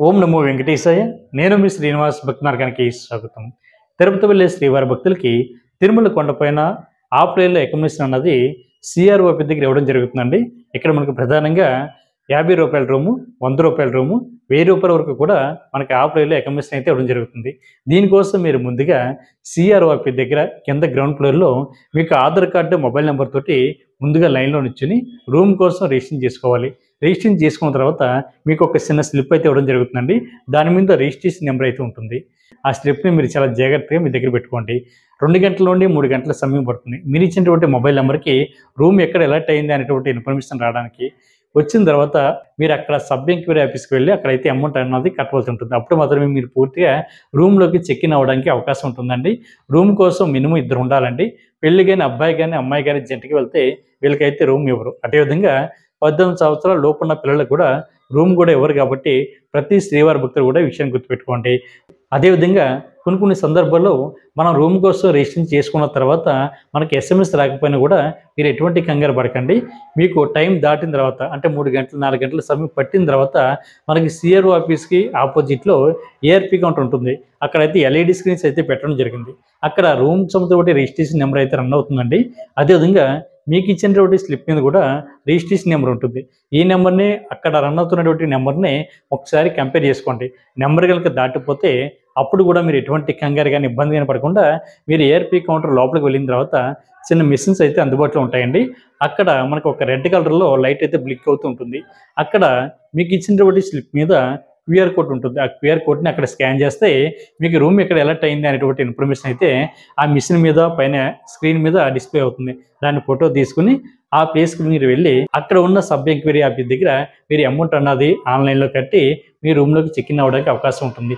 ఓం నమో వెంకటేశాయ. నేను మీ శ్రీనివాస్ భక్తి మార్గానికి స్వాగతం. తిరుపతి వెళ్ళే శ్రీవారి భక్తులకి తిరుమల కొండపైన ఆఫ్ లైన్లో అకామిడేషన్ అన్నది సిఆర్ఓపి దగ్గర ఇవ్వడం జరుగుతుందండి. ఇక్కడ మనకు ప్రధానంగా రూ. 50 రూము, రూ. 100 రూము, రూ. 1000 వరకు కూడా మనకి ఆఫ్ లైన్లో అకామిడేషన్ అయితే ఇవ్వడం జరుగుతుంది. దీనికోసం మీరు ముందుగా సిఆర్ఓపి దగ్గర కింద గ్రౌండ్ ఫ్లోర్లో మీకు ఆధార్ కార్డు, మొబైల్ నెంబర్ తోటి ముందుగా లైన్లో నిల్చుని రూమ్ కోసం రిజిస్ట్రేషన్ చేసుకోవాలి. రిజిస్ట్రేషన్ చేసుకున్న తర్వాత మీకు ఒక చిన్న స్లిప్ అయితే ఇవ్వడం జరుగుతుందండి. దాని మీద రిజిస్ట్రేషన్ నెంబర్ అయితే ఉంటుంది. ఆ స్లిప్ని మీరు చాలా జాగ్రత్తగా మీ దగ్గర పెట్టుకోండి. 2 గంటల నుండి 3 గంటల సమయం పడుతుంది మీరు ఇచ్చినటువంటి మొబైల్ నెంబర్కి రూమ్ ఎక్కడ ఎలర్ట్ అయింది అనేటువంటి ఇన్ఫర్మేషన్ రావడానికి. వచ్చిన తర్వాత మీరు అక్కడ సబ్ ఎంక్వైరీ ఆఫీస్కి వెళ్ళి అక్కడైతే అమౌంట్ అన్నది కట్టవలసి ఉంటుంది. అప్పుడు మాత్రమే మీరు పూర్తిగా రూమ్లోకి చెక్ ఇన్ అవ్వడానికి అవకాశం ఉంటుందండి. రూమ్ కోసం మినిమం 2 ఉండాలండి. పెళ్లి కానీ అబ్బాయి కానీ అమ్మాయి కానీ జంటకి వెళ్తే వీళ్ళకైతే రూమ్ ఇవ్వరు. అదేవిధంగా 18 సంవత్సరాల లోపున్న పిల్లలకు కూడా రూమ్ కూడా ఇవ్వరు. కాబట్టి ప్రతి శ్రీవారి భక్తులు కూడా ఈ విషయాన్ని గుర్తుపెట్టుకోండి. అదేవిధంగా కొన్ని సందర్భాల్లో మనం రూమ్ కోసం రిజిస్ట్రేషన్ చేసుకున్న తర్వాత మనకి ఎస్ఎంఎస్ రాకపోయినా కూడా మీరు ఎటువంటి కంగారు పడకండి. మీకు టైం దాటిన తర్వాత అంటే 3 గంటలు 4 గంటల సమయం పట్టిన తర్వాత మనకి సిఆర్ఓ ఆఫీస్కి ఆపోజిట్లో ఏఆర్పి కౌంటర్ ఉంటుంది. అక్కడైతే ఎల్ఈడి స్క్రీన్స్ అయితే పెట్టడం జరిగింది. అక్కడ రూమ్ సంబంధించిన రిజిస్ట్రేషన్ నెంబర్ అయితే రన్ అవుతుందండి. అదేవిధంగా మీకు ఇచ్చినటువంటి స్లిప్ మీద కూడా రిజిస్ట్రేషన్ నెంబర్ ఉంటుంది. ఈ నెంబర్ని అక్కడ రన్ అవుతున్నటువంటి నెంబర్ని ఒకసారి కంపేర్ చేసుకోండి. నెంబర్ కనుక దాటిపోతే అప్పుడు కూడా మీరు ఎటువంటి కంగారు కానీ ఇబ్బంది కానీ పడకుండా మీరు ఏఆర్పి కౌంటర్ లోపలికి వెళ్ళిన తర్వాత చిన్న మిషన్స్ అయితే అందుబాటులో ఉంటాయండి. అక్కడ మనకు ఒక రెడ్ కలర్లో లైట్ అయితే బ్లిక్ అవుతూ ఉంటుంది. అక్కడ మీకు ఇచ్చినటువంటి స్లిప్ మీద క్యూఆర్ కోడ్ ఉంటుంది. ఆ క్యూఆర్ కోడ్ని అక్కడ స్కాన్ చేస్తే మీకు రూమ్ ఎక్కడ ఎలర్ట్ అయింది అనేటువంటి ఇన్ఫర్మేషన్ అయితే ఆ మిషన్ మీద పైన స్క్రీన్ మీద డిస్ప్లే అవుతుంది. దాన్ని ఫోటో తీసుకుని ఆ ప్లేస్కి మీరు వెళ్ళి అక్కడ ఉన్న సబ్ ఎంక్వైరీ ఆఫీస్ దగ్గర మీరు అమౌంట్ అన్నది ఆన్లైన్లో కట్టి మీ రూమ్లోకి చెక్ ఇన్ అవ్వడానికి అవకాశం ఉంటుంది.